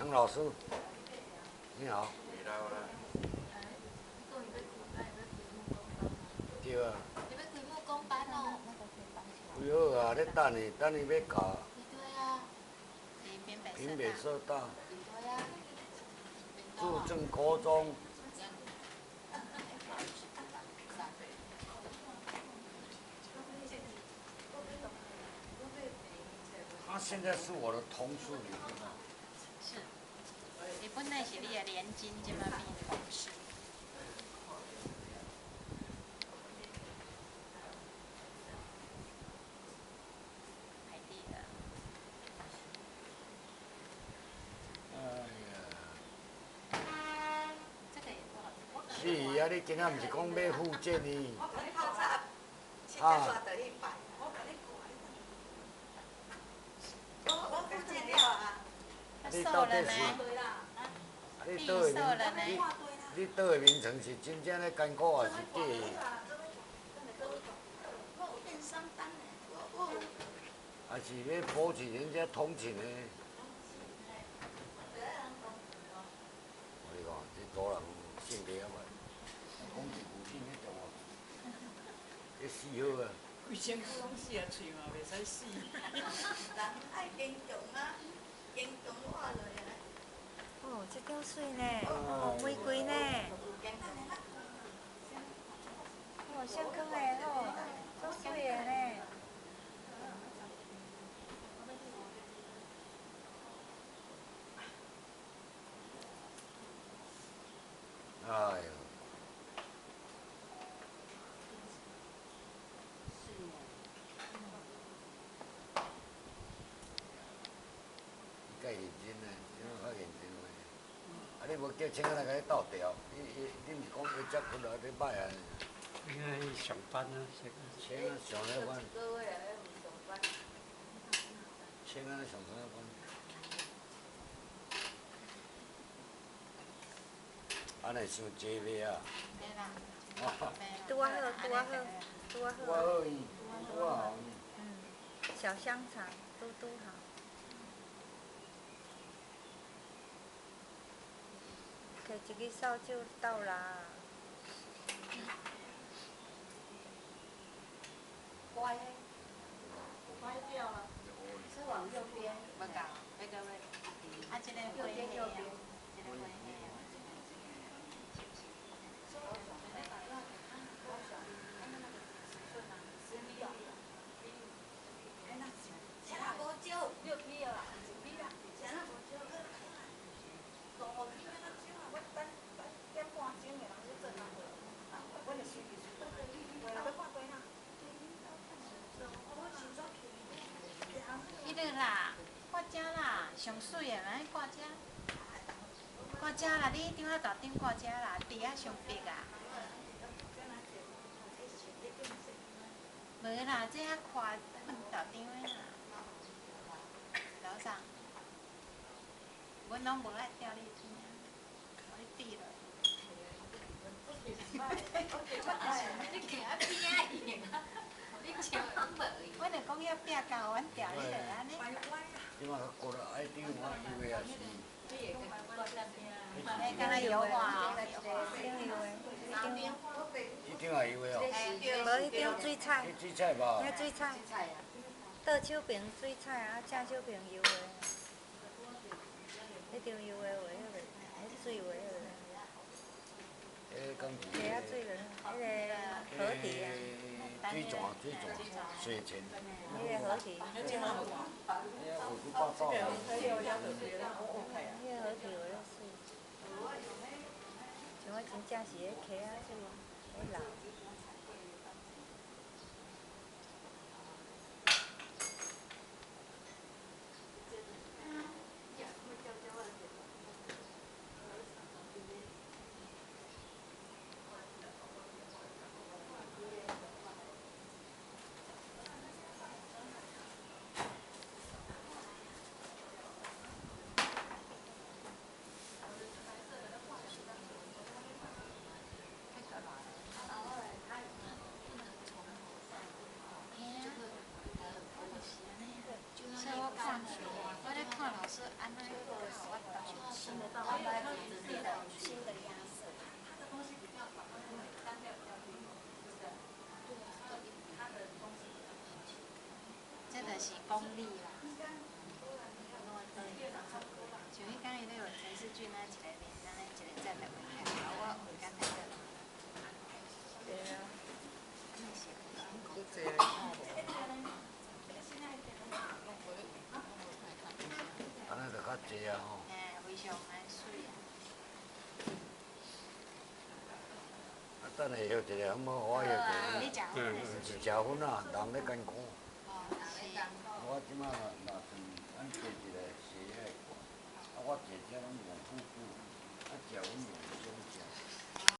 陈老师，你好。对啊。你要开木工班哦？几好啊，咧等你，等你要教。对啊。平北社大。对啊。驻正高中。他现在是我的同事，你知道？是。你本来是你的连金，今麦变同事。海地的。哎呀。这个也不好。是啊，你今仔不是讲要复健呢？啊。你到底是？你倒个名称是真正咧艰苦，还是假的？还是要博取人家同情的？我跟你讲，这大人性格啊嘛，讲一句听迄种哦，要死好啊！规身躯拢死啊，喙嘛袂使死。人爱坚强啊，坚强活落来。哦，这够水呢，哦，玫瑰呢，哦，相框的哦，足水的呢。哎呦！介认真呢，怎么较认真呢？啊，你无叫请仔来甲你斗调，你毋是讲要接困来你歹啊？应该上班啊，请仔上啥班？请仔上啥班？安尼伤济袂啊？没啦。拄啊好，拄啊好，拄啊好。拄啊好伊，拄啊好伊。小香肠，都好。摕一支扫帚倒啦。乖掉了，是往右边。不搞，那个喂，啊，这个右边。这个灰黑啊。6批了，1批啦，钱啊无少。大雨天啊，少啊，我等点半钟的人去做工课，我就随便倒倒去，为了要看过哪？迄个啦，挂遮啦，上水的嘛，挂遮。挂遮啦，你顶下大顶挂遮啦，地啊上白啊。无啦，这啊看大顶的啦。楼上，阮拢无爱钓你天啊，我去闭了。你行啊边啊赢啊！你笑讲无伊。阮就讲要拼到阮钓你来安尼。即马过来爱顶我以为也是。哎，敢若油画哦。顶油的，伊顶也有的哦。无迄顶水菜。迄水菜吧。遐水菜。倒手边水菜啊，正手边油的。迄张油的画迄个，迄水画迄个。底下水个，迄个河堤啊。水泉，水泉。迄个河堤。哎呀，胡说八道。迄个河堤画了水。像我真正是迄溪仔水，迄流。我咧看老师安怎画，我新的到安排新的颜色。这就是功力啦。像迄讲伊咧画陈世俊啊，一个面，安尼一个站来画起来，我画简单的。对啊，真是。安尼就较济啊吼。嘿，非常安水啊。啊，等下休一下，我休一你下。食薰是食薰啊，人咧艰苦。是。我即马若算，咱坐一个斜个，啊，我坐遮拢用富贵。